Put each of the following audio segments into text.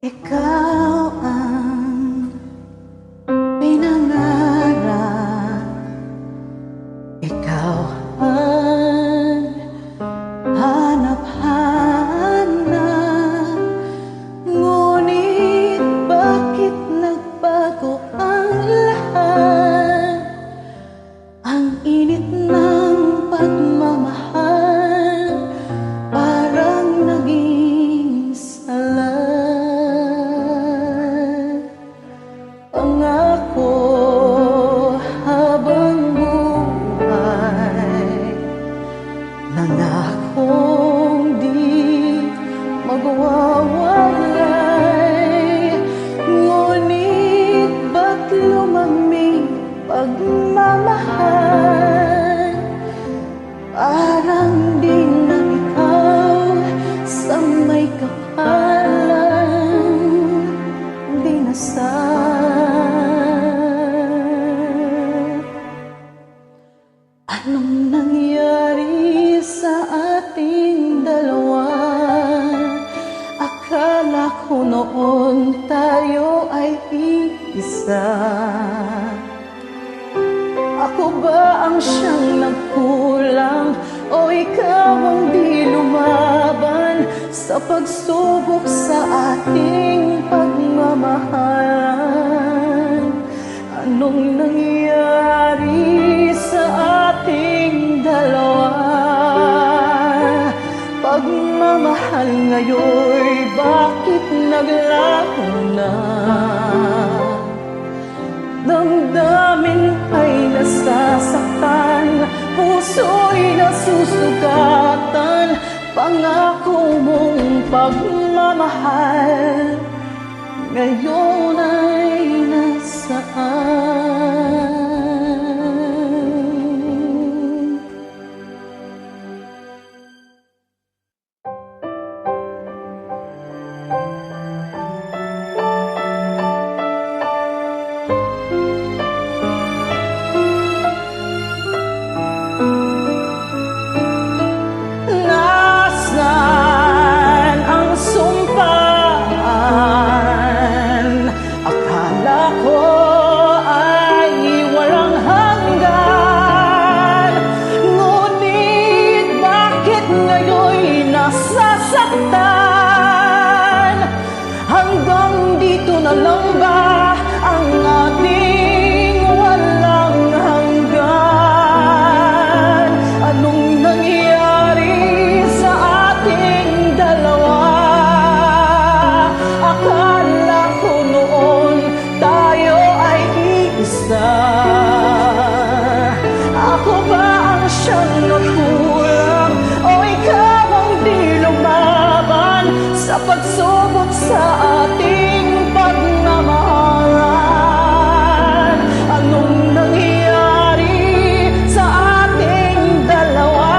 Ikaw ang pinangarap, ikaw ang hanap-hanap. Ngunit bakit nagbago ang lahat? Ang init ng pagmamahal parang naging sala. Pangako habang buhay, nangakong di magwawalay. Ngunit ba't lumamig pagmamahal? Parang di na ikaw sa may kapalang dinasal. Anong nangyari sa ating dalawa? Akala ko noon tayo ay iisa. Ako ba ang siyang nagkulang o ikaw ang di lumaban sa pagsubok sa ating pagmamahalan? Anong nangyari sa ating dalawa? Pagmamahal ngayon, bakit naglaho na? Damdamin ay nasasaktan, puso'y nasusugatan. Pangako mong pagmamahal ngayon ay nasaan? Hanggang dito na lang ba ang ating walang hanggan? Anong nangyari sa ating dalawa? Akala ko noon tayo ay iisa. Ako ba ang siyang nagkulang o ikaw ang di lumaban sa pagsubok sa ating pagmamahalan? Anong nangyari sa ating dalawa?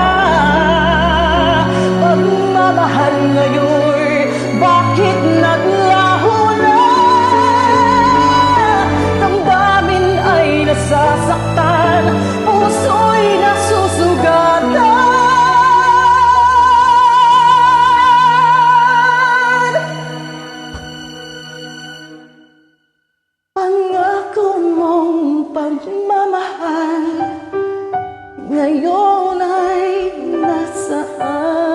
Pagmamahal ngayon, bakit naglaho na? Damdamin ay nasasaktan, puso'y nasusugatan. Pangako mong pagmamahal ngayon ay nasaan?